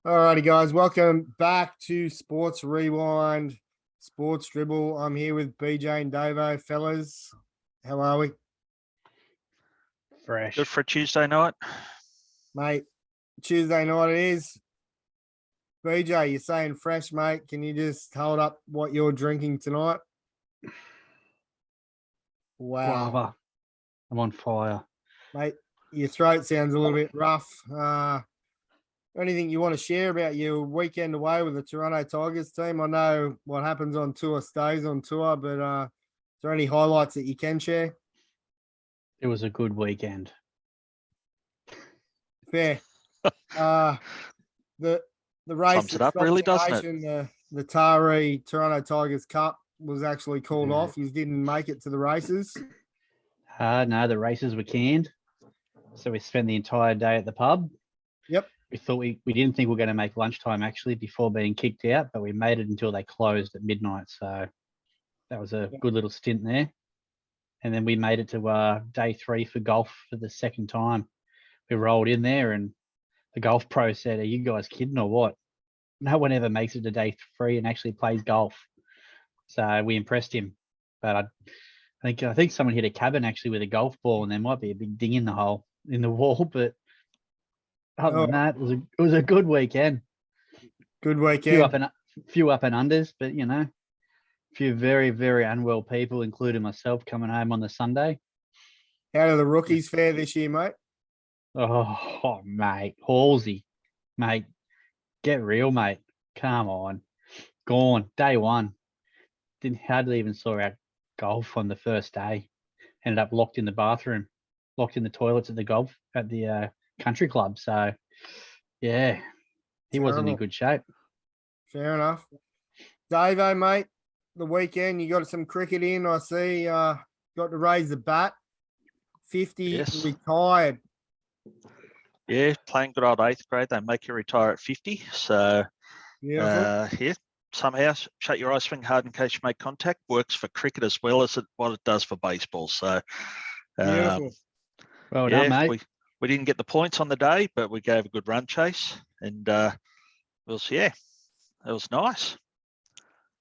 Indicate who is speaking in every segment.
Speaker 1: Alrighty, guys, welcome back to Sports Rewind, Sports Dribble. I'm here with BJ and Davo. Fellas, how are we?
Speaker 2: Fresh.
Speaker 3: Good for a Tuesday night.
Speaker 1: Mate, Tuesday night it is. BJ, you're saying fresh, mate. Can you just hold up what you're drinking tonight? Wow.
Speaker 2: Guava. I'm on fire.
Speaker 1: Mate, your throat sounds a little bit rough. Anything you want to share about your weekend away with the Toronto Tigers team? I know what happens on tour stays on tour, but is there any highlights that you can share?
Speaker 2: It was a good weekend.
Speaker 1: Fair. The race
Speaker 3: Sums it up really, doesn't it?
Speaker 1: The Tari Toronto Tigers Cup was actually called off. You didn't make it to the races.
Speaker 2: No, the races were canned. So we spent the entire day at the pub.
Speaker 1: Yep.
Speaker 2: We thought we didn't think we were going to make lunchtime actually before being kicked out, but we made it until they closed at midnight. So that was a good little stint there. And then we made it to day 3 for golf for the second time. We rolled in there and the golf pro said, "Are you guys kidding or what? No one ever makes it to day 3 and actually plays golf." So we impressed him. But I think someone hit a cabin actually with a golf ball, and there might be a big ding in the wall. But other than that, it was a good weekend.
Speaker 1: Good weekend.
Speaker 2: Few up and unders, but a few very, very unwell people, including myself, coming home on the Sunday.
Speaker 1: How do the rookies fare this year, mate?
Speaker 2: Oh, mate, Halsey, mate, get real, mate. Come on, gone day 1. Didn't hardly even saw our golf on the first day. Ended up locked in the bathroom, locked in the toilets at the country club. So, yeah, he wasn't in good shape.
Speaker 1: Fair enough. Davo, mate, the weekend you got some cricket in. I see. Got to raise the bat. 50
Speaker 3: Yes.
Speaker 1: Retired.
Speaker 3: Yeah, playing good old 8th grade. They make you retire at 50. So, yeah, somehow shut your eyes, swing hard in case you make contact. Works for cricket as well as what it does for baseball. So,
Speaker 1: Beautiful.
Speaker 2: Well done, mate.
Speaker 3: We didn't get the points on the day, but we gave a good run chase, and it was nice.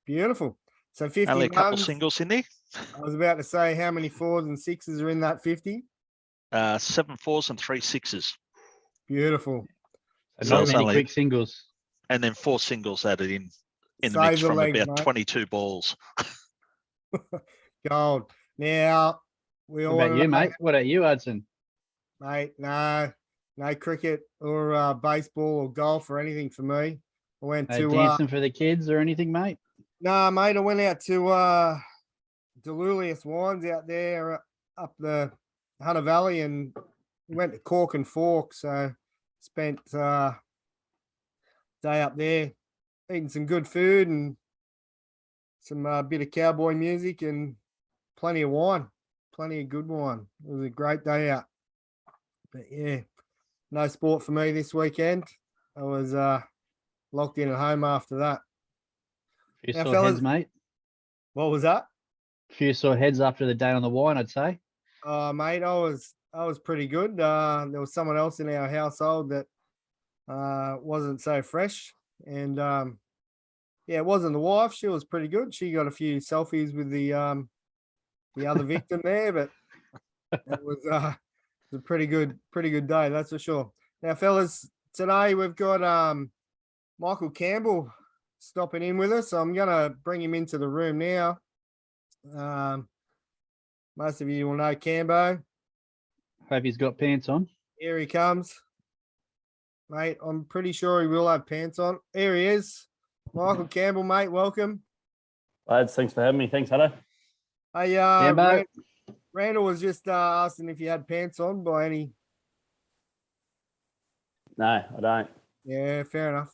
Speaker 1: Beautiful. So 50
Speaker 3: Only a couple
Speaker 1: runs.
Speaker 3: singles in there.
Speaker 1: I was about to say how many 4s and 6s are in that 50.
Speaker 3: 7 4s and 3 6s.
Speaker 1: Beautiful.
Speaker 2: So not many quick singles.
Speaker 3: And then 4 singles added in the
Speaker 1: Save
Speaker 3: mix
Speaker 1: the
Speaker 3: from
Speaker 1: legs,
Speaker 3: about
Speaker 1: mate.
Speaker 3: 22 balls.
Speaker 1: Gold. Now we all
Speaker 2: What about you, mate? What about you, Hudson?
Speaker 1: Mate, no cricket or baseball or golf or anything for me. I went
Speaker 2: No
Speaker 1: to
Speaker 2: dancing for the kids or anything, mate?
Speaker 1: Nah, mate, I went out to Deluluius Wines out there up the Huddo Valley and went to Cork and Fork. So spent day up there eating some good food and some bit of cowboy music and plenty of wine, plenty of good wine. It was a great day out. But yeah, no sport for me this weekend. I was locked in at home after that.
Speaker 2: Few
Speaker 1: Now,
Speaker 2: sore
Speaker 1: fellas,
Speaker 2: heads, mate.
Speaker 1: What was that?
Speaker 2: Few sore heads after the day on the wine, I'd say.
Speaker 1: Mate, I was pretty good. There was someone else in our household that wasn't so fresh. And it wasn't the wife. She was pretty good. She got a few selfies with the other victim there, but it was a pretty good day, that's for sure. Now, fellas, today we've got Michael Campbell stopping in with us. I'm gonna bring him into the room now. Most of you will know Campbell.
Speaker 2: Hope he's got pants on.
Speaker 1: Here he comes. Mate, I'm pretty sure he will have pants on. Here he is. Michael Campbell, mate, welcome.
Speaker 4: Lads, thanks for having me. Thanks, Huddo.
Speaker 1: Hey, Randall was just asking if you had pants on by any.
Speaker 4: No, I don't.
Speaker 1: Yeah, fair enough.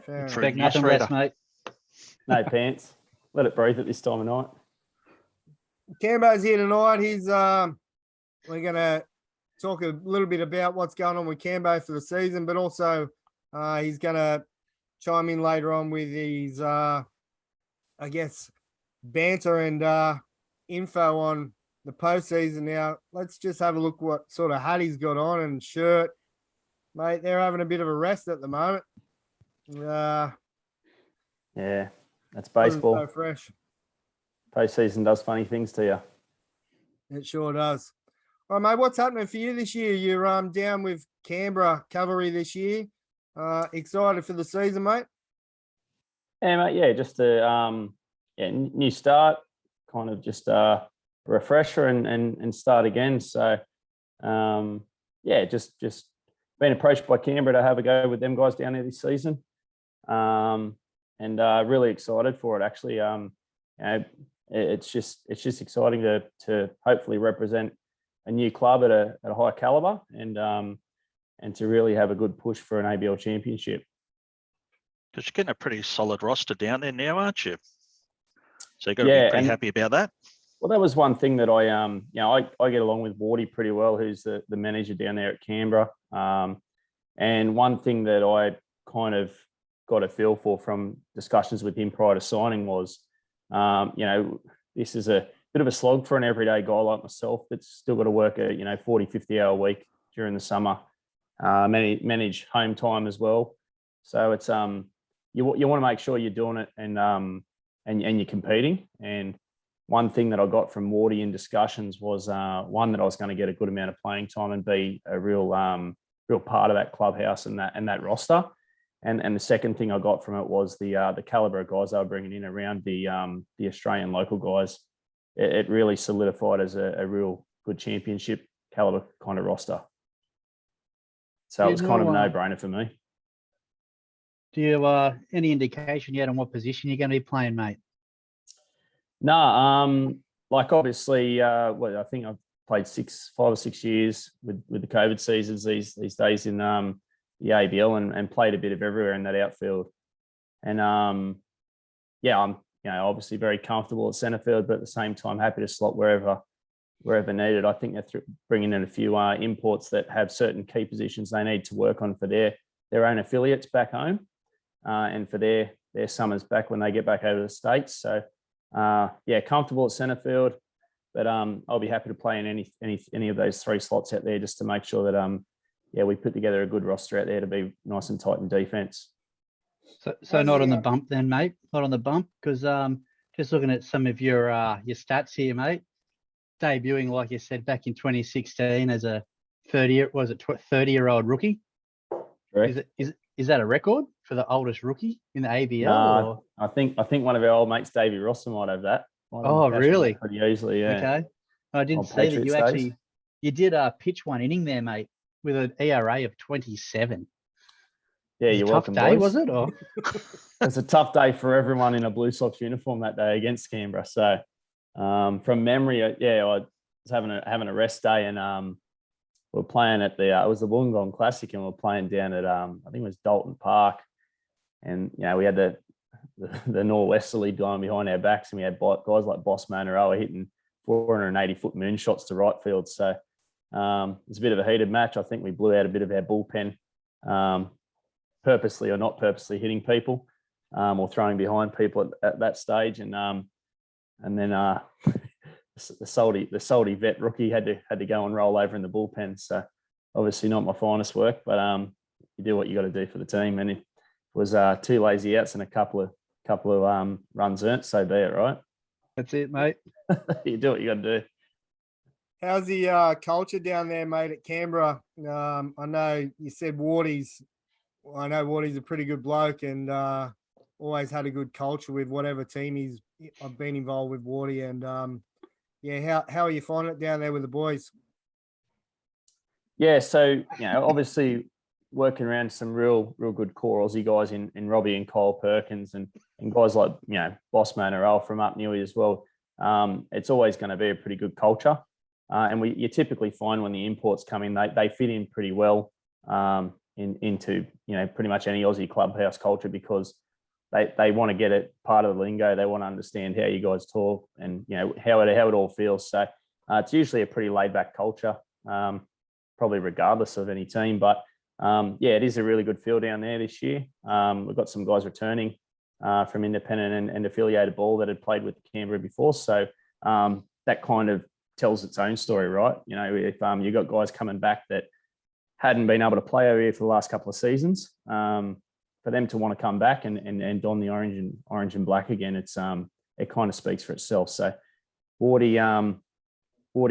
Speaker 2: Expect nothing less, mate.
Speaker 4: No pants. Let it breathe at this time of night.
Speaker 1: Campbell's here tonight. He's we're gonna talk a little bit about what's going on with Campbell for the season, but also he's gonna chime in later on with his banter and info on the postseason. Now let's just have a look what sort of hat he's got on and shirt. Mate, they're having a bit of a rest at the moment. Uh,
Speaker 4: Yeah, that's
Speaker 1: wasn't
Speaker 4: baseball.
Speaker 1: so fresh.
Speaker 4: Postseason does funny things to you.
Speaker 1: It sure does. All right, mate, what's happening for you this year? You're down with Canberra Cavalry this year. Excited for the season, mate?
Speaker 4: Yeah, mate. Yeah, just a new start, kind of just a refresher and start again. So, just been approached by Canberra to have a go with them guys down there this season, and really excited for it. Actually, it's just exciting to hopefully represent a new club at a high caliber and to really have a good push for an ABL championship.
Speaker 3: Because you're getting a pretty solid roster down there now, aren't you? So you've got to be pretty happy about that.
Speaker 4: Well, that was one thing that I get along with Wardy pretty well, who's the manager down there at Canberra. And one thing that I kind of got a feel for from discussions with him prior to signing was, this is a bit of a slog for an everyday guy like myself that's still got to work a 40, 50 hour week during the summer, manage home time as well. So it's you want to make sure you're doing it and you're competing. And one thing that I got from Wardy in discussions was one, that I was going to get a good amount of playing time and be a real part of that clubhouse and that roster. And the second thing I got from it was the caliber of guys they were bringing in around the Australian local guys. It really solidified as a real good championship caliber kind of roster. So it was kind of a no-brainer for me.
Speaker 2: Do you any indication yet on what position you're going to be playing, mate?
Speaker 4: No, like obviously, I think I've played 5 or 6 years with the COVID seasons these days in the ABL and played a bit of everywhere in that outfield. And I'm obviously very comfortable at centre field, but at the same time happy to slot wherever needed. I think they're bringing in a few imports that have certain key positions they need to work on for their own affiliates back home, and for their summers back when they get back over the States. So comfortable at centre field, but I'll be happy to play in any of those 3 slots out there just to make sure that we put together a good roster out there to be nice and tight in defence.
Speaker 2: So not on the bump then, mate. Not on the bump, because just looking at some of your stats here, mate. Debuting, like you said, back in 2016 as a 30-year-old rookie.
Speaker 4: Correct.
Speaker 2: Is that a record for the oldest rookie in the ABL?
Speaker 4: No, I think one of our old mates, Davey Rossa, might have that.
Speaker 2: Oh, really?
Speaker 4: Pretty easily, yeah.
Speaker 2: Okay. I didn't
Speaker 4: Old
Speaker 2: see that
Speaker 4: Patriots
Speaker 2: you did pitch one inning there, mate, with an ERA of 27.
Speaker 4: Yeah, you're welcome,
Speaker 2: tough day,
Speaker 4: boys.
Speaker 2: was it? Or?
Speaker 4: It's a tough day for everyone in a Blue Sox uniform that day against Canberra. So from memory, I was having a rest day, and we're playing at it was the Wollongong Classic, and we're playing down at I think it was Dalton Park, and we had the northwesterly going behind our backs, and we had guys like Boss Manaroa hitting 480-foot moonshots to right field. So it was a bit of a heated match. I think we blew out a bit of our bullpen, purposely or not purposely hitting people, or throwing behind people at that stage, and then the salty vet rookie had to go and roll over in the bullpen. So obviously not my finest work, but you do what you got to do for the team. And if it was 2 lazy outs and a couple of runs earned, so be it, right?
Speaker 2: That's it, mate.
Speaker 4: You do what you got to do.
Speaker 1: How's the culture down there, mate, at Canberra? I know you said Wardy's a pretty good bloke and always had a good culture with whatever team I've been involved with Wardy. And how are you finding it down there with the boys?
Speaker 4: Yeah, so obviously working around some real good core Aussie guys in Robbie and Kyle Perkins and guys like Boss Manaroa from up Newey as well. It's always going to be a pretty good culture, and you typically find when the imports come in, they fit in pretty well into pretty much any Aussie clubhouse culture, because they want to get it part of the lingo. They want to understand how you guys talk and how it all feels. So it's usually a pretty laid back culture, probably regardless of any team. But it is a really good feel down there this year. We've got some guys returning from independent and affiliated ball that had played with Canberra before. So that kind of tells its own story, right? If you've got guys coming back that hadn't been able to play over here for the last couple of seasons, for for them to want to come back and don the orange and black again, it kind of speaks for itself. So Wardy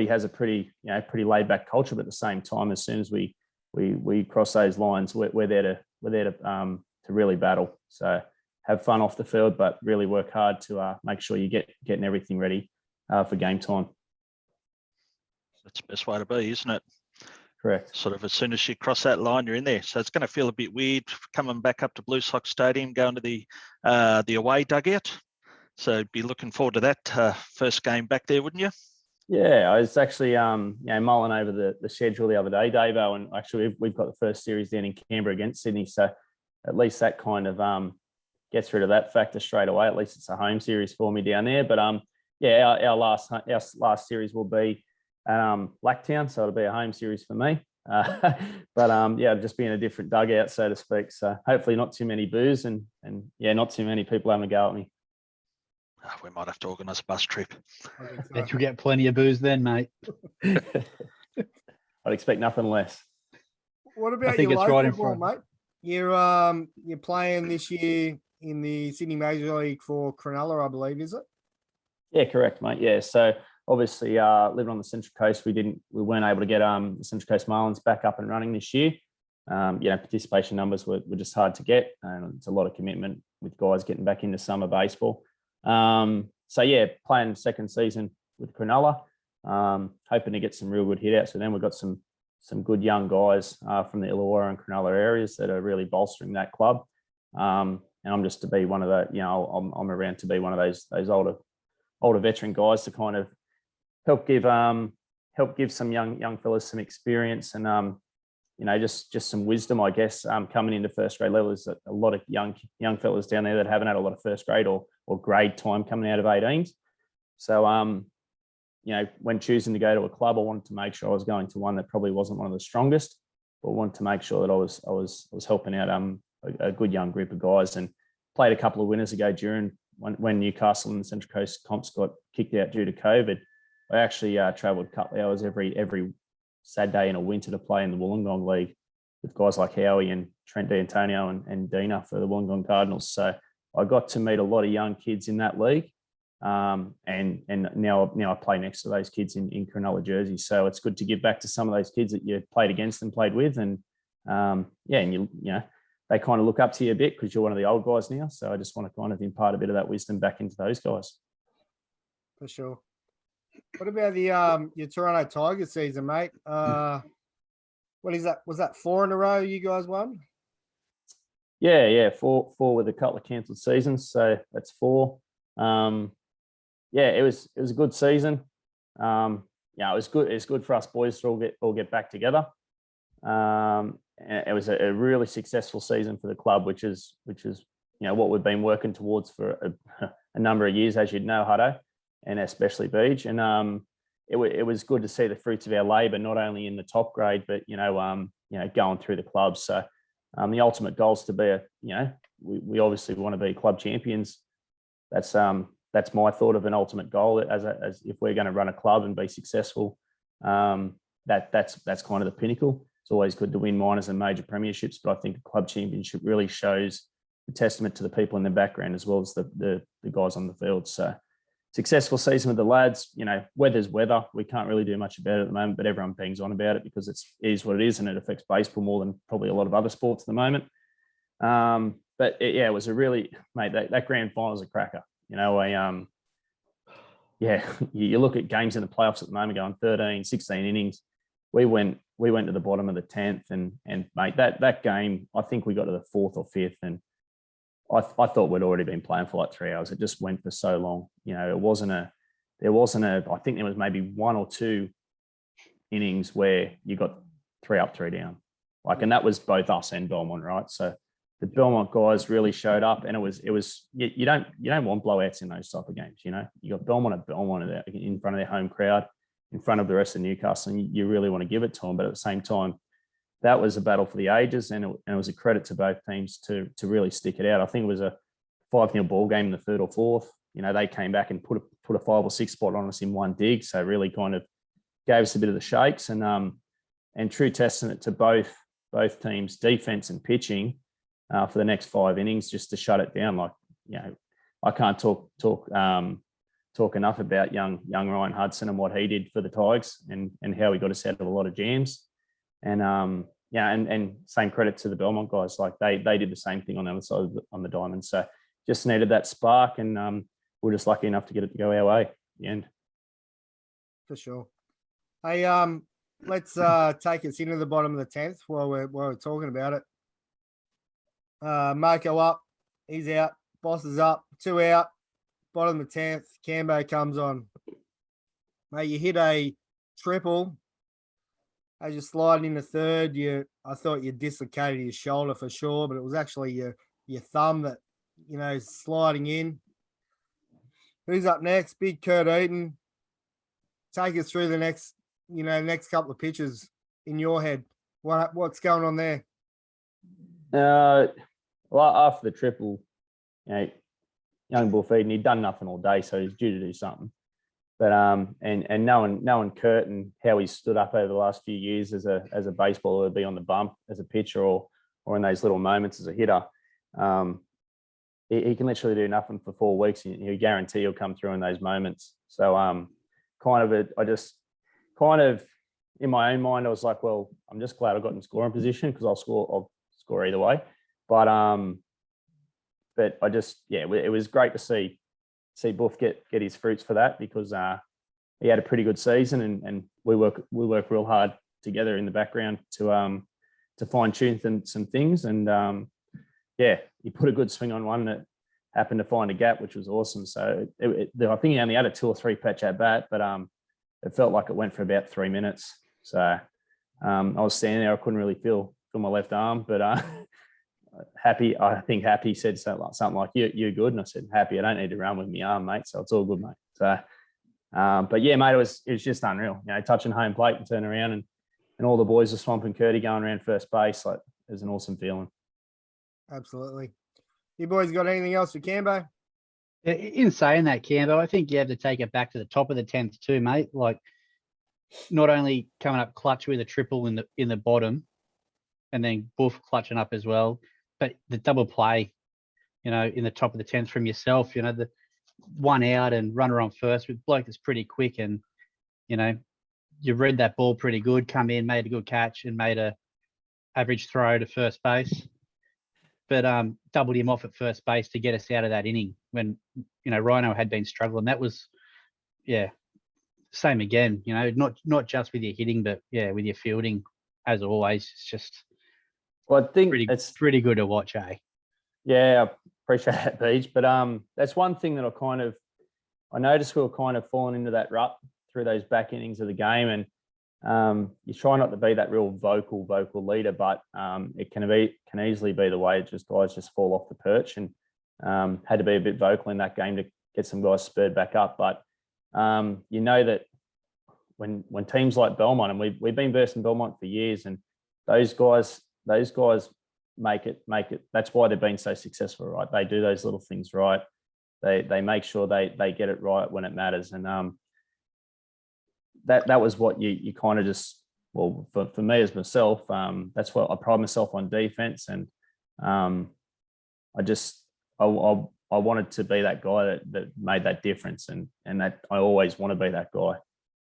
Speaker 4: has a pretty laid back culture, but at the same time, as soon as we cross those lines, we're there to really battle. So have fun off the field, but really work hard to make sure you getting everything ready for game time.
Speaker 3: That's the best way to be, isn't it?
Speaker 4: Correct.
Speaker 3: Sort of as soon as you cross that line, you're in there. So it's going to feel a bit weird coming back up to Blue Sox Stadium, going to the away dugout. So be looking forward to that first game back there, wouldn't you?
Speaker 4: Yeah, I was actually mulling over the schedule the other day, Davo, and actually we've got the first series down in Canberra against Sydney. So at least that kind of gets rid of that factor straight away. At least it's a home series for me down there. But our last series will be Blacktown, so it'll be a home series for me. But just be in a different dugout, so to speak. So hopefully not too many boos and not too many people having a go at me.
Speaker 3: We might have to organise a bus trip.
Speaker 2: Bet you'll get plenty of booze then, mate.
Speaker 4: I'd expect nothing less.
Speaker 1: What about your local ball, mate? You're playing this year in the Sydney Major League for Cronulla, I believe, is it?
Speaker 4: Yeah, correct, mate. Yeah, so obviously living on the Central Coast, we weren't able to get the Central Coast Marlins back up and running this year. Participation numbers were just hard to get, and it's a lot of commitment with guys getting back into summer baseball. Playing second season with Cronulla, hoping to get some real good hit outs. So then we've got some good young guys from the Illawarra and Cronulla areas that are really bolstering that club. And I'm just to be one of the, I'm around to be one of those older veteran guys to kind of help give some young fellas some experience and just some wisdom, I guess. Coming into first grade level, there's a lot of young fellas down there that haven't had a lot of first grade or grade time coming out of 18s. So when choosing to go to a club, I wanted to make sure I was going to one that probably wasn't one of the strongest, but wanted to make sure that I was helping out a good young group of guys, and played a couple of winners ago during when Newcastle and the Central Coast comps got kicked out due to COVID. I actually travelled a couple of hours every Saturday in a winter to play in the Wollongong League with guys like Howie and Trent D'Antonio and Dina for the Wollongong Cardinals. So I got to meet a lot of young kids in that league. And now I play next to those kids in Cronulla jersey. So it's good to give back to some of those kids that you played against and played with. And they kind of look up to you a bit because you're one of the old guys now. So I just want to kind of impart a bit of that wisdom back into those guys.
Speaker 1: For sure. What about the your Toronto Tigers season, mate? What is that? Was that 4 in a row you guys won?
Speaker 4: Yeah, four with a couple of cancelled seasons, so that's 4. It was a good season. It was good. It's good for us boys to all get back together. It was a really successful season for the club, which is what we've been working towards for a number of years, as you'd know, Huddo, and especially Beach. And it was good to see the fruits of our labour, not only in the top grade, but going through the clubs. So the ultimate goal is to be we obviously want to be club champions. That's my thought of an ultimate goal as if we're going to run a club and be successful. That's kind of the pinnacle. It's always good to win minors and major premierships, but I think the club championship really shows a testament to the people in the background as well as the guys on the field. So successful season with the lads. Weather's weather. We can't really do much about it at the moment, but everyone bangs on about it because it is what it is, and it affects baseball more than probably a lot of other sports at the moment. It was a really, mate, that grand final is a cracker. You look at games in the playoffs at the moment going 13, 16 innings. We went to the bottom of the 10th and mate, that game, I think we got to the 4th or 5th, and I thought we'd already been playing for like 3 hours. It just went for so long. There wasn't a, I think there was maybe 1 or 2 innings where you got 3 up, 3 down. And that was both us and Belmont, right? So the Belmont guys really showed up, and it was you don't want blowouts in those type of games. You got Belmont in front of their home crowd, in front of the rest of Newcastle, and you really want to give it to them. But at the same time, that was a battle for the ages, and it was a credit to both teams to really stick it out. I think it was a 5-0 ball game in the 3rd or 4th. They came back and put a 5 or 6 spot on us in one dig, so really kind of gave us a bit of the shakes. And true testament to both teams' defense and pitching. for the next 5 innings just to shut it down. Like, I can't talk enough about young Ryan Hudson and what he did for the Tigers and how he got us out of a lot of jams. And and same credit to the Belmont guys. Like they did the same thing on the other side on the diamond. So just needed that spark, and we're just lucky enough to get it to go our way at the end.
Speaker 1: For sure. Hey, let's take us into the bottom of the 10th while we're talking about it. Mako up, he's out. Boss is up, 2 out. Bottom of the 10th, Campbell comes on. Mate, you hit a triple. As you're sliding into third, I thought you dislocated your shoulder for sure, but it was actually your thumb that, is sliding in. Who's up next? Big Kurt Eaton. Take us through the next couple of pitches in your head. What's going on there?
Speaker 4: Well, after the triple, young Bull feeding, he'd done nothing all day, so he's due to do something. But and knowing Kurt and how he stood up over the last few years as a baseballer, be on the bump as a pitcher or in those little moments as a hitter, he can literally do nothing for 4 weeks. You guarantee he'll come through in those moments. So I just in my own mind, I was like, well, I'm just glad I got in scoring position because I'll score either way. But I just, it was great to see Buff get his fruits for that because he had a pretty good season and we work real hard together in the background to fine tune some things. And he put a good swing on one that happened to find a gap, which was awesome. So I think he only had a 2 or 3 pitch at bat, but it felt like it went for about 3 minutes. So I was standing there, I couldn't really feel my left arm, but I think Happy said something like, you're good. And I said, Happy, I don't need to run with my arm, mate. So it's all good, mate. So, but yeah, mate, it was just unreal, touching home plate and turning around and all the boys are swamping Curdy going around first base. Like, it was an awesome feeling.
Speaker 1: Absolutely. You boys got anything else for Cambo?
Speaker 2: In saying that, Campbell, I think you have to take it back to the top of the 10th too, mate. Like, not only coming up clutch with a triple in the bottom, and then Buff clutching up as well, but the double play, in the top of the 10th from yourself, the 1 out and runner on first with bloke that's pretty quick, and you read that ball pretty good, come in, made a good catch, and made a average throw to first base. But doubled him off at first base to get us out of that inning when, Rhino had been struggling. That was, same again, not just with your hitting, but, with your fielding, as always. It's just
Speaker 4: I think
Speaker 2: it's pretty good to watch, eh?
Speaker 4: Yeah, I appreciate that, Beach. But that's one thing that I noticed we were kind of falling into that rut through those back innings of the game. And you try not to be that real vocal leader, but it can easily be the way guys just fall off the perch, and had to be a bit vocal in that game to get some guys spurred back up. But that when teams like Belmont, and we've been versing Belmont for years, and those guys make it. That's why they've been so successful, right? They do those little things right. They make sure they get it right when it matters, and that was what you kind of just, well, for me as myself, that's what I pride myself on defense. And I wanted to be that guy that made that difference, and that I always want to be that guy.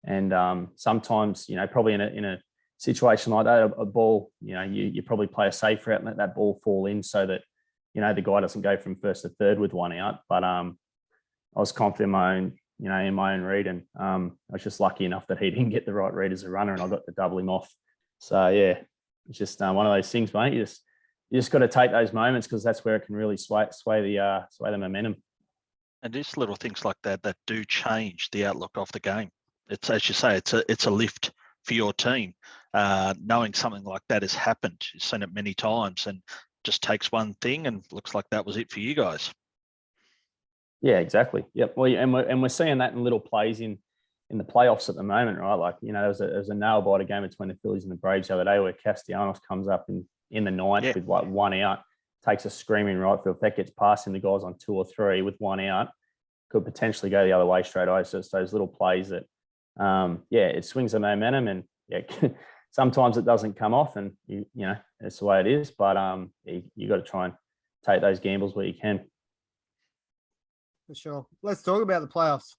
Speaker 4: And sometimes, probably in a situation like that, a ball, you probably play a safe route and let that ball fall in so that, the guy doesn't go from first to third with 1 out. But I was confident in my own read, and I was just lucky enough that he didn't get the right read as a runner, and I got to double him off. So yeah, it's just one of those things, mate. You just got to take those moments, because that's where it can really sway the momentum.
Speaker 3: And just little things like that do change the outlook of the game. It's, as you say, it's a lift for your team. Knowing something like that has happened, you've seen it many times, and just takes one thing, and looks like that was it for you guys.
Speaker 4: Yeah, exactly. Yep. Well, and we're seeing that in little plays in the playoffs at the moment, right? Like, there was a nail biter game between the Phillies and the Braves the other day where Castellanos comes up in the ninth with like 1 out, takes a screaming right field. If that gets past him, the guy's on 2 or 3 with 1 out, could potentially go the other way straight away. So it's those little plays that, it swings the momentum, and sometimes it doesn't come off, and you know that's the way it is. But you got to try and take those gambles where you can.
Speaker 1: For sure. Let's talk about the playoffs.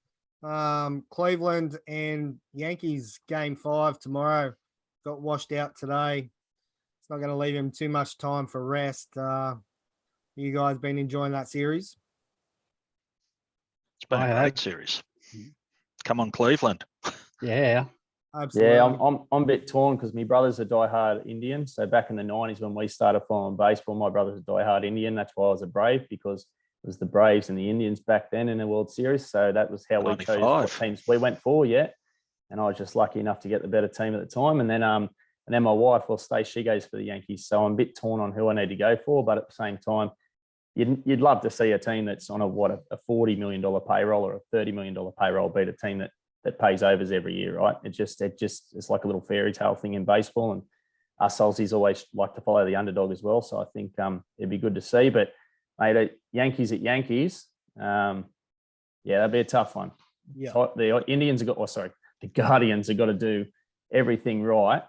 Speaker 1: Cleveland and Yankees game 5 tomorrow got washed out today. It's not going to leave him too much time for rest. You guys been enjoying that series?
Speaker 3: It's been a great series. Come on, Cleveland.
Speaker 2: Yeah.
Speaker 1: Absolutely.
Speaker 4: Yeah, I'm a bit torn because my brother's a diehard Indian. So back in the 90s when we started following baseball, my brother's a diehard Indian. That's why I was a Brave, because it was the Braves and the Indians back then in the World Series. So that was how we chose what teams we went for. Yeah, and I was just lucky enough to get the better team at the time. And then my wife, well, she goes for the Yankees. So I'm a bit torn on who I need to go for. But at the same time, you'd love to see a team that's on a $40 million payroll or a $30 million payroll beat a team that pays overs every year, right? It's like a little fairy tale thing in baseball, and us Aussies always like to follow the underdog as well. So I think it'd be good to see. But mate, Yankees, that'd be a tough one.
Speaker 1: Yeah,
Speaker 4: the Indians have got, the Guardians have got to do everything right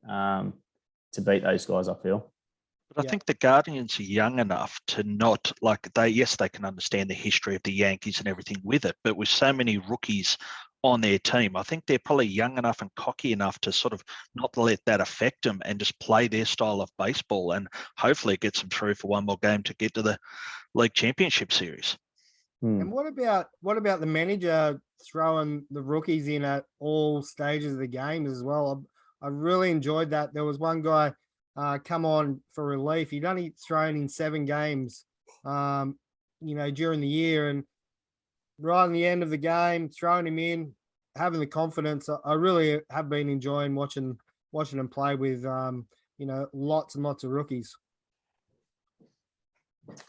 Speaker 4: to beat those guys, I feel.
Speaker 3: But I think the Guardians are young enough to not they can understand the history of the Yankees and everything with it, but with so many rookies on their team, I think they're probably young enough and cocky enough to sort of not let that affect them and just play their style of baseball, and hopefully it gets them through for one more game to get to the League Championship Series.
Speaker 1: And what about the manager throwing the rookies in at all stages of the game as well? I really enjoyed that. There was one guy come on for relief. He'd only thrown in 7 games, during the year, and right in the end of the game, throwing him in, having the confidence. I really have been enjoying watching him play with, lots and lots of rookies.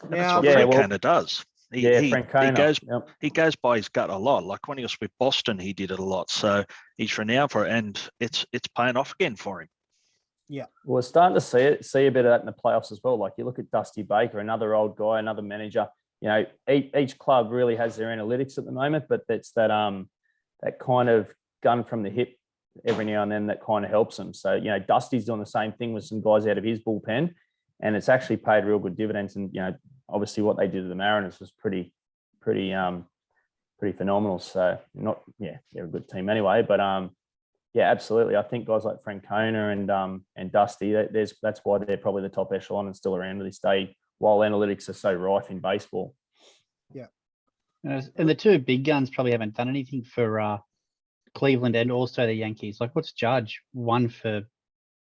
Speaker 3: Now, that's what Francona does.
Speaker 4: Francona.
Speaker 3: He goes by his gut a lot. Like when he was with Boston, he did it a lot. So he's renowned for it, and it's paying off again for him.
Speaker 1: Yeah.
Speaker 4: Well, we're starting to see a bit of that in the playoffs as well. Like you look at Dusty Baker, another old guy, another manager. You know, each club really has their analytics at the moment, but that's that kind of gun from the hip every now and then that kind of helps them. So, Dusty's doing the same thing with some guys out of his bullpen, and it's actually paid real good dividends. And, obviously what they did to the Mariners was pretty phenomenal. So they're a good team anyway, but absolutely. I think guys like Francona and Dusty, that's why they're probably the top echelon and still around to this day, while analytics are so rife in baseball.
Speaker 1: Yeah.
Speaker 2: And the two big guns probably haven't done anything for Cleveland and also the Yankees. Like, what's Judge? 1 for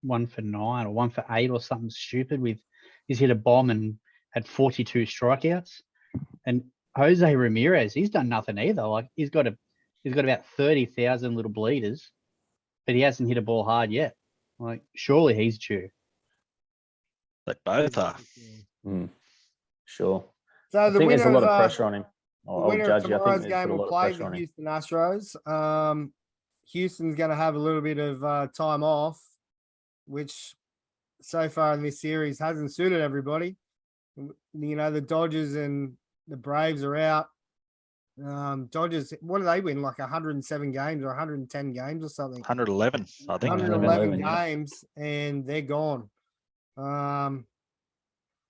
Speaker 2: 9 or 1 for 8 or something stupid with he's hit a bomb and had 42 strikeouts. And Jose Ramirez, he's done nothing either. Like he's got about 30,000 little bleeders, but he hasn't hit a ball hard yet. Like surely he's due.
Speaker 3: They both are.
Speaker 4: Sure.
Speaker 1: So
Speaker 4: I think there's a lot of pressure on him.
Speaker 1: The winner of tomorrow's game will play the Houston Astros. Houston's going to have a little bit of time off, which so far in this series hasn't suited everybody. The Dodgers and the Braves are out. Dodgers, what do they win? Like 107 games or 110 games or something?
Speaker 3: 111, I think.
Speaker 1: 111 games, and they're gone. I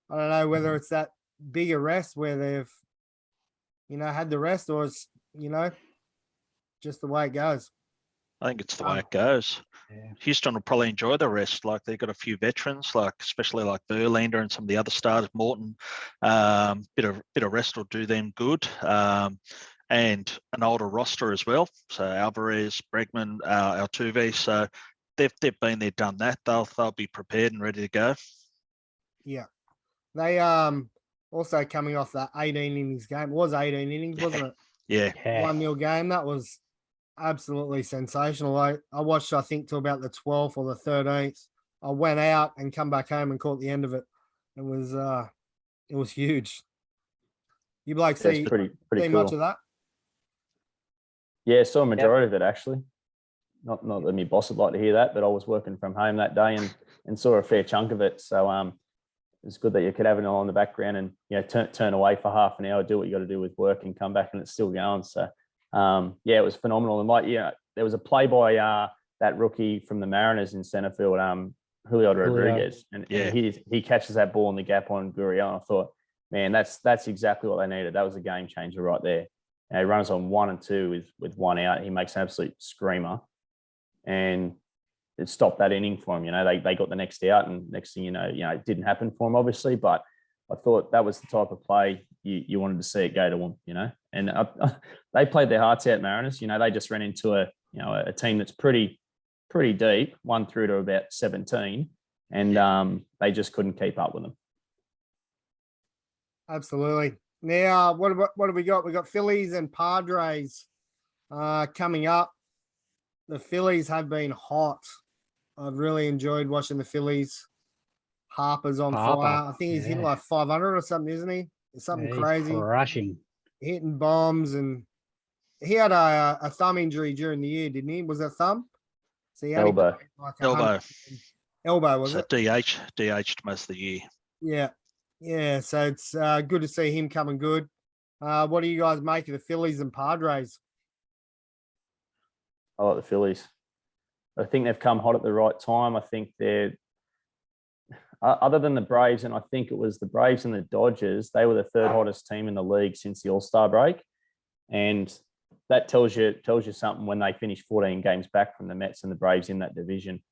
Speaker 1: don't know whether it's that big a rest where they've, had the rest, or it's, just the way it goes.
Speaker 3: I think it's the way it goes. Yeah. Houston will probably enjoy the rest. Like they've got a few veterans, especially like Verlander and some of the other stars, Morton. Bit of rest will do them good. And an older roster as well. So Alvarez, Bregman, Altuve. So they've been there, done that. They'll be prepared and ready to go.
Speaker 1: Yeah. They also coming off that 18 innings game. It was 18 innings, wasn't it?
Speaker 3: Yeah.
Speaker 1: 1-0 game. That was absolutely sensational. I watched, I think, till about the 12th or the 13th. I went out and come back home and caught the end of it. It was huge. You blokes see
Speaker 4: pretty
Speaker 1: cool. Much of that?
Speaker 4: Yeah, saw a majority of it actually. Not that my boss would like to hear that, but I was working from home that day and saw a fair chunk of it. So it's good that you could have it on in the background and turn away for half an hour, do what you got to do with work, and come back and it's still going. So it was phenomenal. And there was a play by that rookie from the Mariners in centre field, Julio Rodriguez, and he catches that ball in the gap on Gurriel. I thought, man, that's exactly what they needed. That was a game changer right there. And he runs on 1 and 2 with 1 out. He makes an absolute screamer, and it stopped that inning for him. They got the next out, and next thing you know, it didn't happen for him, obviously. But I thought that was the type of play you wanted to see it go to them. And they played their hearts out, Mariners. They just ran into a team that's pretty deep, 1 through to about 17, and they just couldn't keep up with them.
Speaker 1: Absolutely. Now, what have we got? We got Phillies and Padres coming up. The Phillies have been hot. I've really enjoyed watching the Phillies. Harper's on fire. I think he's hitting like 500 or something, isn't he? It's something crazy.
Speaker 2: Rushing.
Speaker 1: Hitting bombs, and he had a thumb injury during the year, didn't he? Was that thumb? So he
Speaker 4: Elbow.
Speaker 1: Elbow, was
Speaker 3: it? DH'd most of the year.
Speaker 1: Yeah. Yeah, so it's good to see him coming good. What do you guys make of the Phillies and Padres?
Speaker 4: I like the Phillies. I think they've come hot at the right time. I think they're, other than the Braves, and I think it was the Braves and the Dodgers, they were the 3rd hottest team in the league since the All-Star break. And that tells you something when they finish 14 games back from the Mets and the Braves in that division.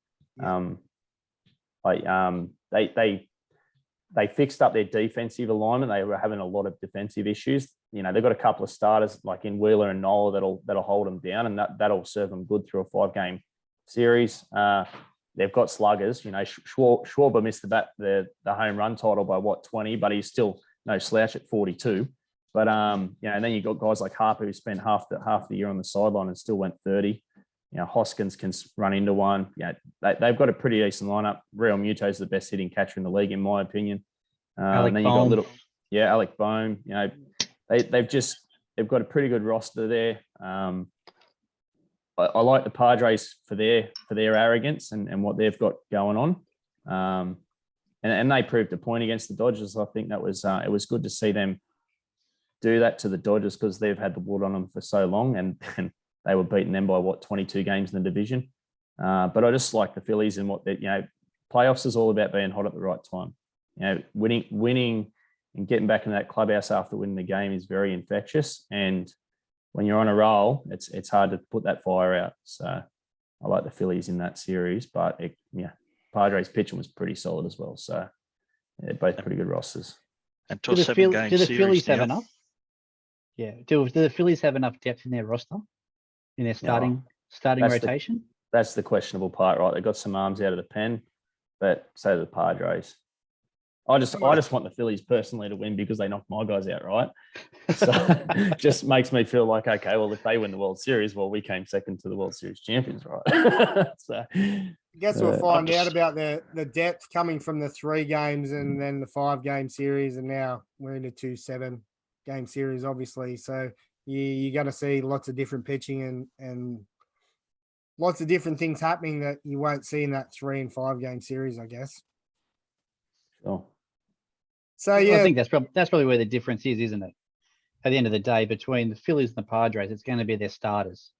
Speaker 4: They fixed up their defensive alignment. They were having a lot of defensive issues. They've got a couple of starters like in Wheeler and Nola that'll hold them down, and that'll serve them good through a 5-game series. They've got sluggers. Schwarber missed the home run title by 20, but he's still no slouch at 42. But and then you've got guys like Harper who spent half the year on the sideline and still went 30. Hoskins can run into one. They've got a pretty decent lineup. Real Muto's the best hitting catcher in the league, in my opinion. And then you've got Alec Bohm. They've got a pretty good roster there. I like the Padres for their arrogance and what they've got going on. And they proved a point against the Dodgers. I think that was it was good to see them do that to the Dodgers because they've had the wood on them for so long, and they were beating them by 22 games in the division. But I just like the Phillies and what they, playoffs is all about being hot at the right time. Winning and getting back in that clubhouse after winning the game is very infectious. And when you're on a roll, it's hard to put that fire out. So I like the Phillies in that series, but Padres pitching was pretty solid as well. So they're both pretty good rosters.
Speaker 3: And to a 7-game series.
Speaker 2: Do the Phillies have enough? Yeah. Do the Phillies have enough depth in their roster? In their starting rotation?
Speaker 4: That's the questionable part, right? They got some arms out of the pen, but so do the Padres. I just want the Phillies personally to win because they knocked my guys out, right? So just makes me feel like, okay, well, if they win the World Series, well, we came second to the World Series champions, right? So
Speaker 1: I guess we'll find out about the depth coming from the 3 games and then the 5-game series, and now we're into 2 7-game series, obviously. So you're going to see lots of different pitching and lots of different things happening that you won't see in that 3 and 5-game series, I guess.
Speaker 4: Sure.
Speaker 1: So yeah,
Speaker 2: I think that's probably where the difference is, isn't it? At the end of the day, between the Phillies and the Padres, it's going to be their starters.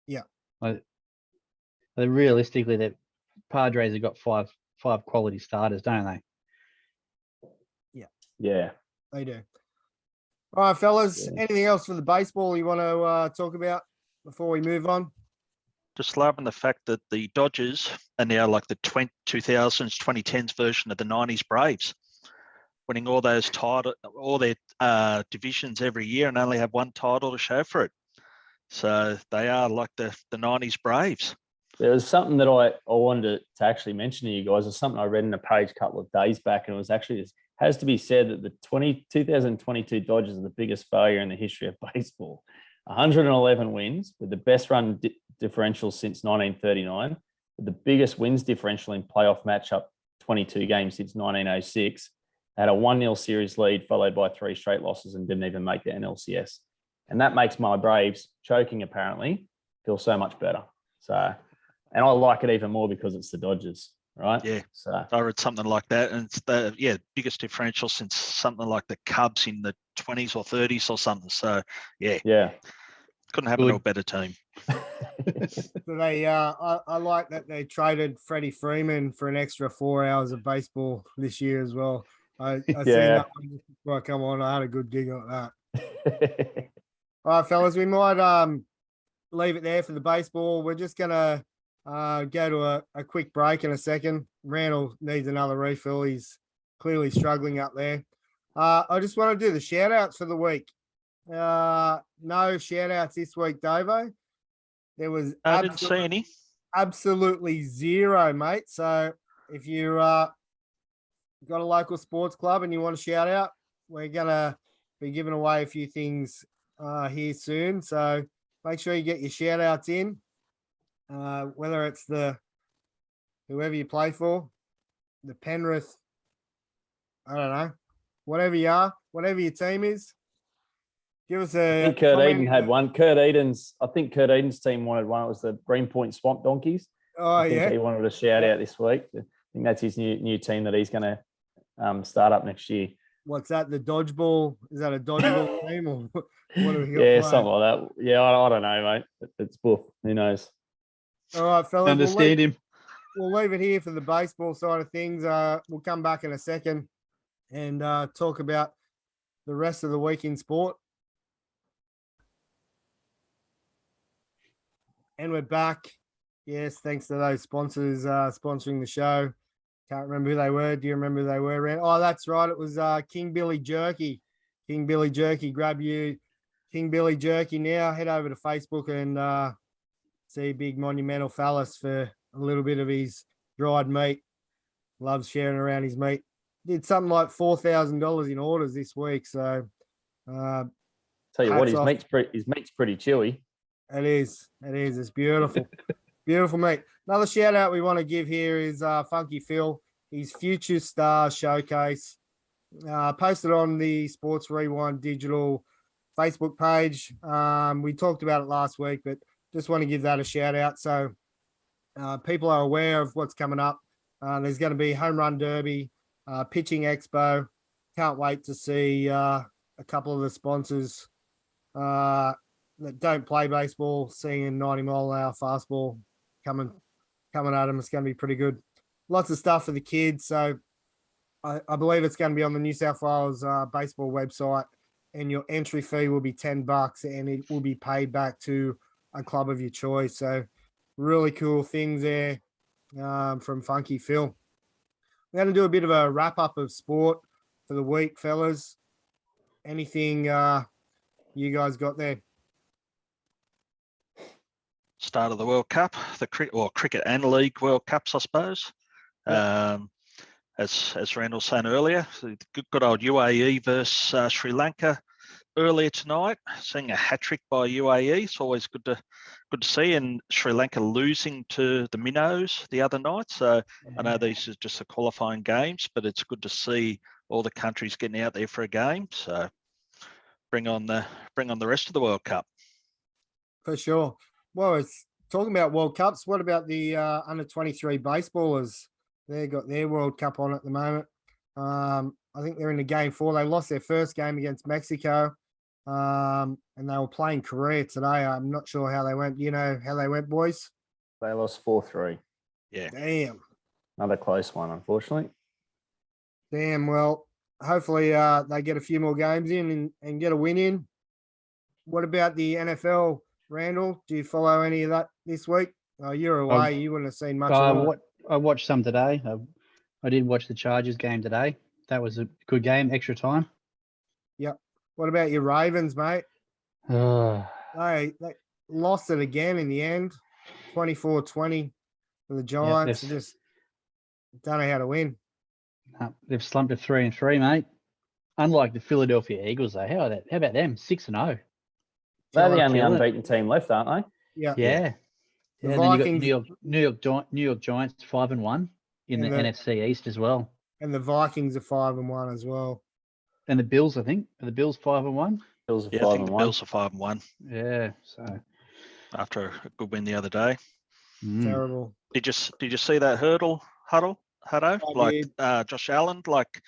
Speaker 1: Yeah.
Speaker 2: Realistically, the Padres have got five quality starters, don't they?
Speaker 4: Yeah.
Speaker 1: They do. All right, fellas. Yeah. Anything else for the baseball you want to talk about before we move on?
Speaker 3: Just loving the fact that the Dodgers are now like the 2000s, 2010s version of the 90s Braves, winning all their divisions every year and only have 1 title to show for it. So they are like the 90s Braves.
Speaker 4: There was something that I wanted to actually mention to you guys. It's something I read in a page a couple of days back, and it was actually has to be said that the 2022 Dodgers are the biggest failure in the history of baseball. 111 wins with the best run differential since 1939, with the biggest wins differential in playoff matchup 22 games since 1906. They had a 1-0 series lead followed by 3 straight losses and didn't even make the NLCS. And that makes my Braves, choking apparently, feel so much better. So, and I like it even more because it's the Dodgers, right?
Speaker 3: Yeah.
Speaker 4: So
Speaker 3: I read something like that, and it's the biggest differential since something like the Cubs in the 20s or 30s or something. So yeah.
Speaker 4: Yeah.
Speaker 3: Couldn't have a better team.
Speaker 1: So I like that they traded Freddie Freeman for an extra 4 hours of baseball this year as well. I seen
Speaker 4: Yeah.
Speaker 1: that one just before I come on. I had a good gig on that. All right, fellas, we might leave it there for the baseball. We're just gonna go to a quick break in a second. Randall needs another refill. He's clearly struggling up there. I just want to do the shout outs for the week. No shout outs this week, Davo. There was
Speaker 3: I didn't see any.
Speaker 1: absolutely zero, mate. So if you got a local sports club and you want to shout out, we're gonna be giving away a few things here soon. So make sure you get your shout outs in. Whether it's whoever you play for, the Penrith, I don't know, whatever you are, whatever your team is. Give us
Speaker 4: I
Speaker 1: a.
Speaker 4: think Kurt
Speaker 1: comment.
Speaker 4: Eden had one. I think Kurt Eden's team wanted one. It was the Greenpoint Swamp Donkeys.
Speaker 1: Oh
Speaker 4: I think
Speaker 1: yeah.
Speaker 4: he wanted a shout out this week. I think that's his new team that he's going to start up next year.
Speaker 1: What's that? The dodgeball? Is that a dodgeball team or what do we got?
Speaker 4: Yeah,
Speaker 1: playing?
Speaker 4: something like that. Yeah, I don't know, mate. It's boof. Who knows?
Speaker 1: All right, fellas.
Speaker 2: Understand him.
Speaker 1: We'll leave it here for the baseball side of things. We'll come back in a second and talk about the rest of the week in sport. And we're back. Yes, thanks to those sponsors sponsoring the show. Can't remember who they were. Do you remember who they were, Rand? Oh, that's right. It was King Billy Jerky. King Billy Jerky, grab you King Billy Jerky now. Head over to Facebook and see Big Monumental Phallus for a little bit of his dried meat. Loves sharing around his meat. Did something like $4,000 in orders this week. So
Speaker 4: Tell you what, his meat's pretty chewy.
Speaker 1: It is. It's beautiful. Beautiful meat. Another shout out we want to give here is Funky Phil, his Future Star Showcase. Posted on the Sports Rewind Digital Facebook page. We talked about it last week, but just want to give that a shout out. So people are aware of what's coming up. There's going to be Home Run Derby, Pitching Expo. Can't wait to see a couple of the sponsors that don't play baseball, seeing 90-mile-an-hour fastball coming at them. It's going to be pretty good. Lots of stuff for the kids. So I believe it's going to be on the New South Wales baseball website, and your entry fee will be $10 and it will be paid back to a club of your choice. So really cool things there from Funky Phil. We're going to do a bit of a wrap up of sport for the week, fellas. Anything you guys got there?
Speaker 3: Start of the World Cup, cricket and league World Cups, I suppose.
Speaker 1: Yeah.
Speaker 3: As Randall said earlier, good old UAE versus Sri Lanka earlier tonight. Seeing a hat trick by UAE, it's always good to see. And Sri Lanka losing to the Minnows the other night. So I know these are just the qualifying games, but it's good to see all the countries getting out there for a game. So bring on the rest of the World Cup.
Speaker 1: For sure. Well, it's talking about World Cups. What about the under-23 baseballers? They got their World Cup on at the moment. I think they're in the game 4. They lost their first game against Mexico, and they were playing Korea today. I'm not sure how they went. Do you know how they went, boys?
Speaker 4: They lost 4-3.
Speaker 3: Yeah.
Speaker 1: Damn.
Speaker 4: Another close one, unfortunately.
Speaker 1: Damn. Well, hopefully they get a few more games in and get a win in. What about the NFL, Randall? Do you follow any of that this week? Oh, you're away. You wouldn't have seen much of it.
Speaker 2: I watched some today. I did watch the Chargers game today. That was a good game, extra time.
Speaker 1: Yep. What about your Ravens, mate? They lost it again in the end, 24-20 for the Giants.
Speaker 2: Yep,
Speaker 1: Just don't know how to win.
Speaker 2: They've slumped to 3-3, mate. Unlike the Philadelphia Eagles, though. How about them? 6-0.
Speaker 4: They're the only unbeaten team left, aren't they?
Speaker 1: Yeah.
Speaker 2: Yeah.
Speaker 1: The
Speaker 2: And
Speaker 1: Vikings,
Speaker 2: then you got New York Giants 5-1 in the NFC East as well.
Speaker 1: and the Vikings are 5-1 as well.
Speaker 2: And the Bills, I think. Are the Bills 5-1?
Speaker 4: Bills are
Speaker 3: Yeah, I think the
Speaker 4: 5-1.
Speaker 3: Bills are 5-1
Speaker 2: Yeah. So
Speaker 3: after a good win the other day.
Speaker 1: Terrible.
Speaker 3: Did you see that Huddo? Like Josh Allen, like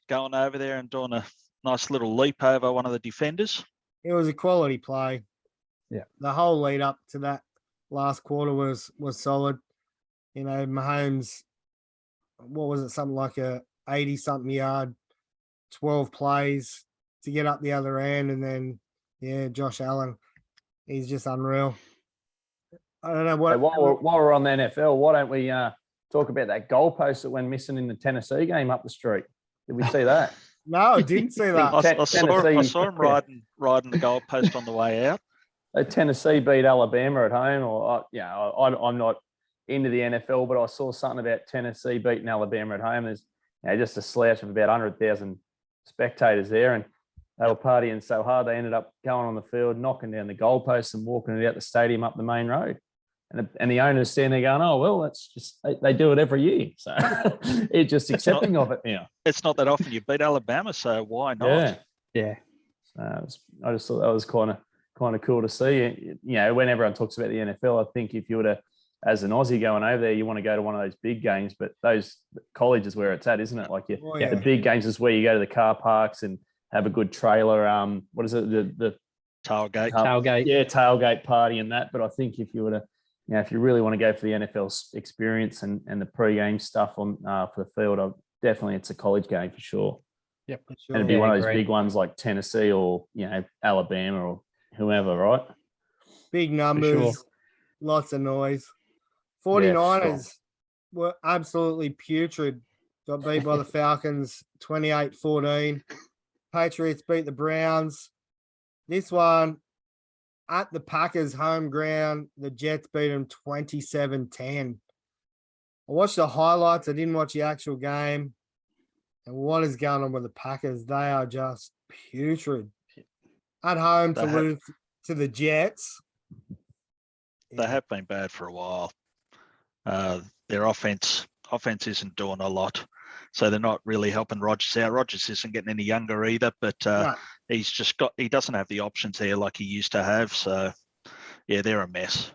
Speaker 3: going over there and doing a nice little leap over one of the defenders.
Speaker 1: It was a quality play.
Speaker 2: Yeah.
Speaker 1: The whole lead up to that last quarter was solid. You know, Mahomes, what was it? Something like a 80-something yard, 12 plays to get up the other end. And then, yeah, Josh Allen, he's just unreal. I don't know what.
Speaker 4: Hey, while we're on the NFL, why don't we talk about that goalpost that went missing in the Tennessee game up the street? Did we see that?
Speaker 1: No, I didn't see that.
Speaker 3: I saw
Speaker 4: Tennessee-
Speaker 3: him riding the goalpost on the way out.
Speaker 4: Tennessee beat Alabama at home, or I'm not into the NFL, but I saw something about Tennessee beating Alabama at home. There's just a slouch of about 100,000 spectators there, and they were partying so hard they ended up going on the field, knocking down the goalposts and walking it out the stadium up the main road. And the owners standing there going, "Oh well, that's just they do it every year, so it's just accepting of it now."
Speaker 3: It's not that often you beat Alabama, so why not?
Speaker 2: Yeah.
Speaker 4: I just thought that was kind of cool to see. You know, when everyone talks about the NFL, I think if you were to, as an Aussie going over there, you want to go to one of those big games, but those college is where it's at, isn't it? Like the big games is where you go to the car parks and have a good trailer. What is it? The
Speaker 3: Tailgate.
Speaker 2: Tailgate.
Speaker 4: Yeah, tailgate party and that. But I think if you were to, if you really want to go for the NFL experience and the pre-game stuff on for the field, definitely it's a college game for sure.
Speaker 2: Yep.
Speaker 1: For
Speaker 4: And it'd be one of those big ones like Tennessee or Alabama or whoever, right?
Speaker 1: Big numbers, lots of noise. 49ers were absolutely putrid. Got beat by the Falcons 28-14. Patriots beat the Browns. This one at the Packers home ground, the Jets beat them 27-10. I watched the highlights. I didn't watch the actual game. And what is going on with the Packers? They are just putrid. At home to lose to the Jets.
Speaker 3: They have been bad for a while. Their offense isn't doing a lot, so they're not really helping Rodgers out. Rodgers isn't getting any younger either, but he doesn't have the options there like he used to have. So yeah, they're a mess.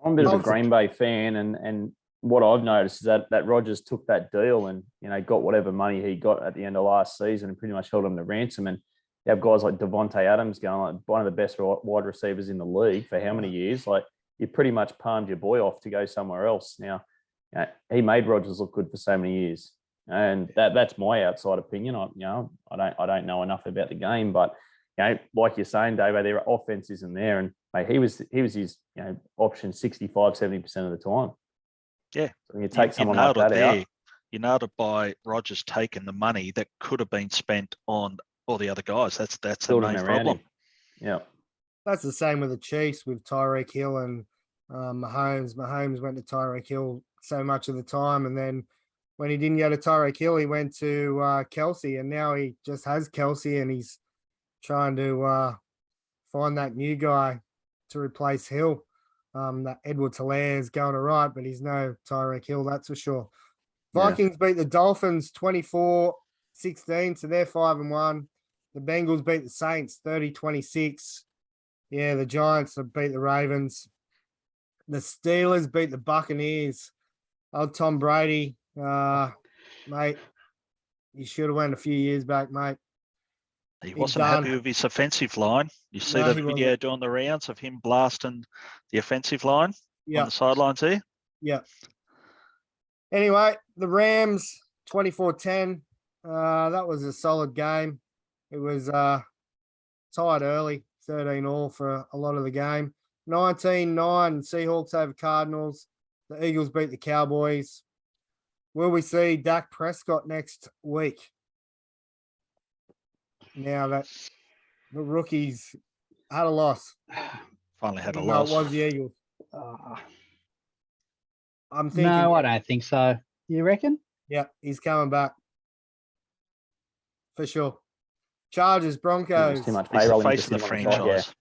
Speaker 4: I'm a bit of a Green Bay fan, and what I've noticed is that Rodgers took that deal and got whatever money he got at the end of last season and pretty much held him to ransom. And you have guys like Devontae Adams going like one of the best wide receivers in the league for how many years? Like you pretty much palmed your boy off to go somewhere else. Now he made Rodgers look good for so many years, and that's my outside opinion. I don't know enough about the game, but like you're saying, Davo, their offense isn't there, and mate, he was his option 65-70% of the time.
Speaker 3: Yeah,
Speaker 4: so when you take someone like that out,
Speaker 3: you nailed it by Rodgers taking the money that could have been spent on all the other guys. That's the main problem.
Speaker 4: Yeah,
Speaker 1: that's the same with the Chiefs with Tyreek Hill and Mahomes. Mahomes went to Tyreek Hill so much of the time, and then when he didn't go to Tyreek Hill, he went to Kelsey, and now he just has Kelsey, and he's trying to find that new guy to replace Hill. That Edwards-Helaire is going all right, but he's no Tyreek Hill, that's for sure. Vikings beat the Dolphins 24-16, so they're 5-1. The Bengals beat the Saints 30-26. Yeah, the Giants have beat the Ravens. The Steelers beat the Buccaneers. Oh, Tom Brady, mate, you should have went a few years back, mate.
Speaker 3: He wasn't happy with his offensive line. You see the video doing the rounds of him blasting the offensive line on the sidelines here?
Speaker 1: Yeah. Anyway, the Rams 24-10. That was a solid game. It was tied early, 13-all for a lot of the game. 19-9 Seahawks over Cardinals. The Eagles beat the Cowboys. Will we see Dak Prescott next week? Now that the rookies had a loss.
Speaker 3: Finally had a loss.
Speaker 1: It was the Eagles. I'm thinking.
Speaker 2: No, I don't think so. You reckon?
Speaker 1: Yeah, he's coming back. For sure. Chargers, Broncos.
Speaker 4: too much
Speaker 3: He's the
Speaker 4: payroll.
Speaker 3: face of the franchise.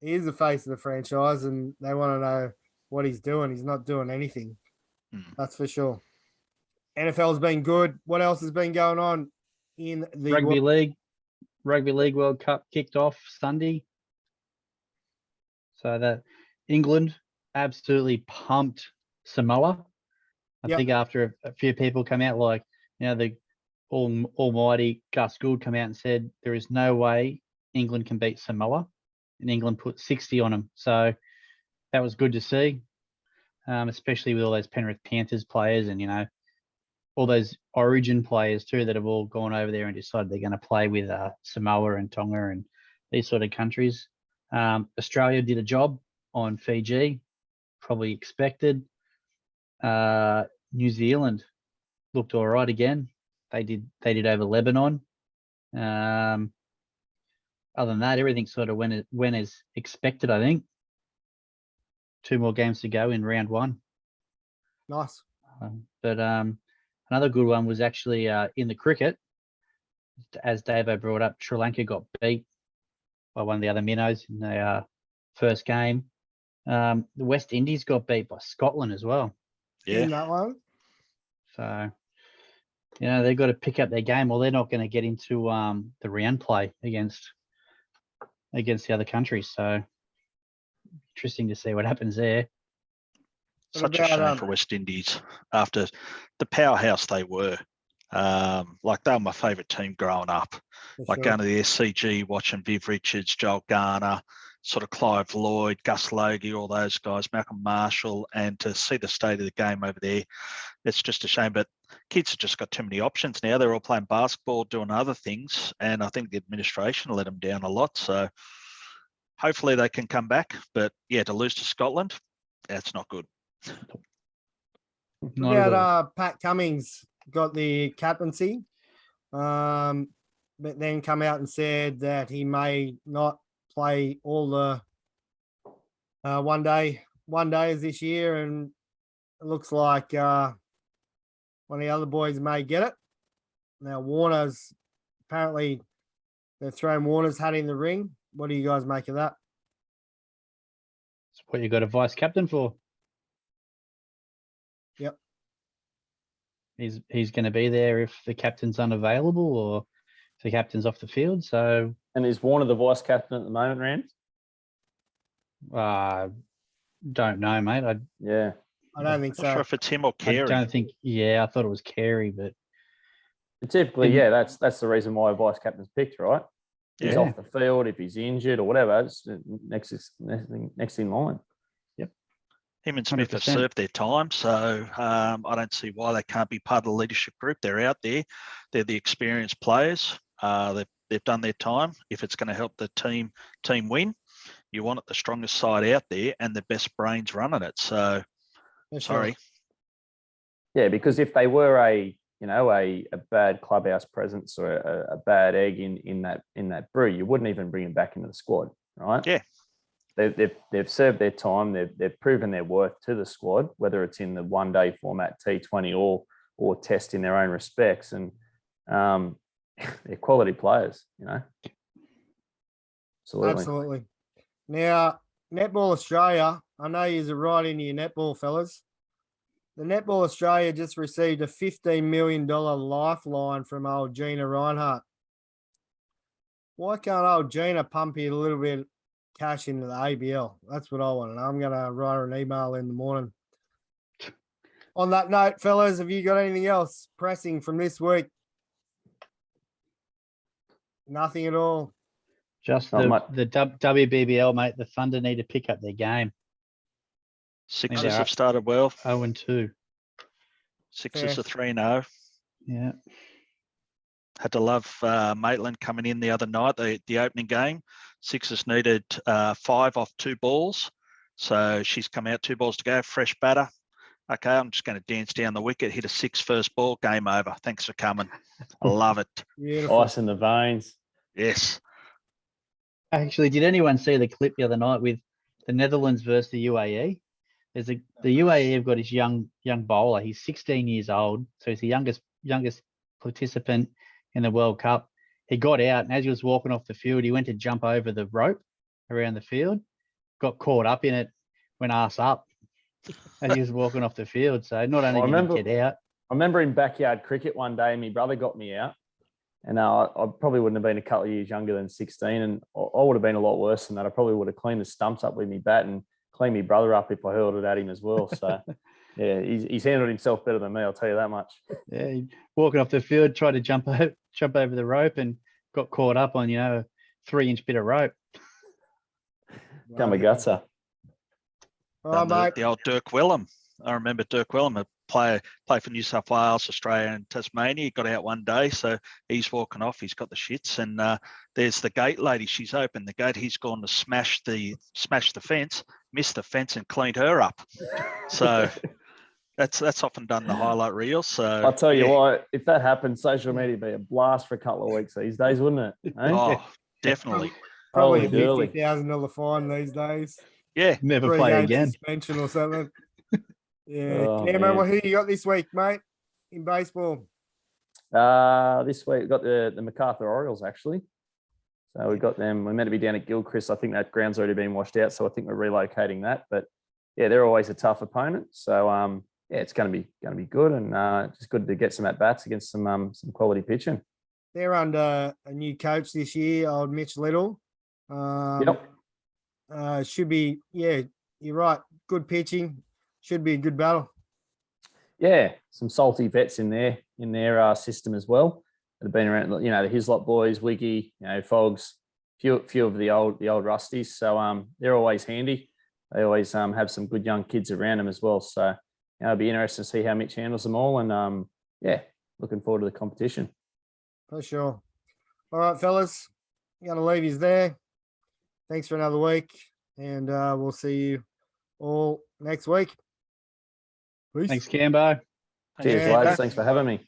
Speaker 1: He is the face of the franchise, and they want to know what he's doing. He's not doing anything. That's for sure. NFL's been good. What else has been going on in the
Speaker 2: Rugby League? Rugby League World Cup kicked off Sunday. So that England absolutely pumped Samoa. I think after a few people come out, like, the almighty Gus Gould come out and said there is no way England can beat Samoa, and England put 60 on them. So that was good to see, especially with all those Penrith Panthers players and, all those Origin players too that have all gone over there and decided they're going to play with Samoa and Tonga and these sort of countries. Australia did a job on Fiji, probably expected. New Zealand looked all right again. They did over Lebanon. Other than that, everything sort of went as expected, I think. 2 more games to go in round 1.
Speaker 1: Nice.
Speaker 2: But another good one was actually in the cricket. As Davo brought up, Sri Lanka got beat by one of the other minnows in the first game. The West Indies got beat by Scotland as well.
Speaker 3: Yeah.
Speaker 1: In that one.
Speaker 2: So, they've got to pick up their game, or they're not going to get into the round play against the other countries. So, interesting to see what happens there.
Speaker 3: Such a shame for West Indies after the powerhouse they were. Like they were my favourite team growing up. Like going to the SCG, watching Viv Richards, Joel Garner, sort of Clive Lloyd, Gus Logie, all those guys, Malcolm Marshall, and to see the state of the game over there, it's just a shame. But kids have just got too many options now. They're all playing basketball, doing other things, and I think the administration let them down a lot. So hopefully they can come back. But yeah, to lose to Scotland, that's not good.
Speaker 2: Not at all.
Speaker 1: Pat Cummings got the captaincy, but then come out and said that he may not play all the one days this year, and it looks like one of the other boys may get it. Now Warner's apparently they're throwing Warner's hat in the ring. What do you guys make of that?
Speaker 2: That's what you got a vice captain for.
Speaker 1: Yep.
Speaker 2: He's going to be there if the captain's unavailable or if the captain's off the field. So.
Speaker 4: And is Warner the vice captain at the moment, Rand?
Speaker 2: Don't know, mate.
Speaker 1: I don't think so.
Speaker 3: Not sure if it's him or Carey.
Speaker 2: I don't think. Yeah, I thought it was Carey, but
Speaker 4: typically, that's the reason why a vice captain's picked, right? He's off the field if he's injured or whatever. It's next in line.
Speaker 2: Yep.
Speaker 3: Him and Smith 100%. Have served their time, so I don't see why they can't be part of the leadership group. They're out there. They're the experienced players. They've done their time. If it's going to help the team win, you want it the strongest side out there and the best brains running it. So, sorry.
Speaker 4: Yeah, because if they were a bad clubhouse presence or a bad egg in that brew, you wouldn't even bring them back into the squad, right?
Speaker 3: Yeah.
Speaker 4: They've served their time. They've proven their worth to the squad, whether it's in the one-day format, T20 or test in their own respects, and they're quality players,
Speaker 1: Absolutely. Now, Netball Australia, I know you're right into your netball, fellas. The Netball Australia just received a $15 million lifeline from old Gina Reinhardt. Why can't old Gina pump you a little bit of cash into the ABL? That's what I want to know. I'm going to write her an email in the morning. On that note, fellas, have you got anything else pressing from this week? Nothing at all.
Speaker 2: Just the WBBL, mate. The Thunder need to pick up their game.
Speaker 3: Sixers have started well.
Speaker 2: 0-2.
Speaker 3: Sixers are 3-0.
Speaker 2: Yeah.
Speaker 3: Had to love Maitland coming in the other night, the opening game. Sixers needed 5 off 2 balls. So she's come out 2 balls to go, fresh batter. Okay, I'm just going to dance down the wicket, hit a 6 first ball, game over. Thanks for coming. I love it.
Speaker 1: Beautiful.
Speaker 4: Ice in the veins.
Speaker 3: Yes.
Speaker 2: Actually, did anyone see the clip the other night with the Netherlands versus the UAE? The UAE have got his young bowler. He's 16 years old, so he's the youngest participant in the World Cup. He got out, and as he was walking off the field, he went to jump over the rope around the field, got caught up in it, went arse up as he was walking off the field. So not only did he get out.
Speaker 4: I remember in backyard cricket one day, my brother got me out, and I probably wouldn't have been a couple of years younger than 16, and I would have been a lot worse than that. I probably would have cleaned the stumps up with me bat and cleaned my brother up if I hurled it at him as well. So, yeah, he's handled himself better than me, I'll tell you that much.
Speaker 2: Yeah, he walking off the field, tried to jump over the rope and got caught up on, a 3-inch bit of rope.
Speaker 4: Come a gutser.
Speaker 1: All right, mate.
Speaker 3: The old Dirk Wellham. I remember Dirk Wellham, a player for New South Wales, Australia, and Tasmania. He got out one day, so he's walking off. He's got the shits, and there's the gate lady. She's opened the gate. He's gone to smash the fence, missed the fence, and cleaned her up. So that's often done the highlight reel. So
Speaker 4: I'll tell you what, if that happened, social media would be a blast for a couple of weeks these days, wouldn't it? Eh?
Speaker 3: Oh, definitely.
Speaker 1: Probably a
Speaker 4: Holy
Speaker 1: $50,000 fine these days.
Speaker 3: Yeah.
Speaker 2: Never
Speaker 1: 3
Speaker 2: play
Speaker 1: game
Speaker 2: again.
Speaker 1: suspension or something. Yeah.
Speaker 4: Oh,
Speaker 1: Campbell,
Speaker 4: man.
Speaker 1: well, who you got this week, mate, in baseball?
Speaker 4: This week we've got the MacArthur Orioles, actually. So we've got them. We're meant to be down at Gilchrist. I think that ground's already been washed out, so I think we're relocating that. But yeah, they're always a tough opponent. So yeah, it's going to be good, and just good to get some at bats against some quality pitching.
Speaker 1: They're under a new coach this year, old Mitch Little.
Speaker 4: Yep.
Speaker 1: Should be, yeah, you're right. Good pitching. Should be a good battle.
Speaker 4: Yeah, some salty vets in their system as well that have been around. You know, the Hislop boys, Wiggy, Fogs, few of the old rusties. So they're always handy. They always have some good young kids around them as well. So it'll be interesting to see how Mitch handles them all. And yeah, looking forward to the competition.
Speaker 1: For sure. All right, fellas, I'm going to leave you there. Thanks for another week, and we'll see you all next week. Peace.
Speaker 2: Thanks, Cambo.
Speaker 4: Cheers,
Speaker 1: Yeah,
Speaker 4: lads. Thanks for having me.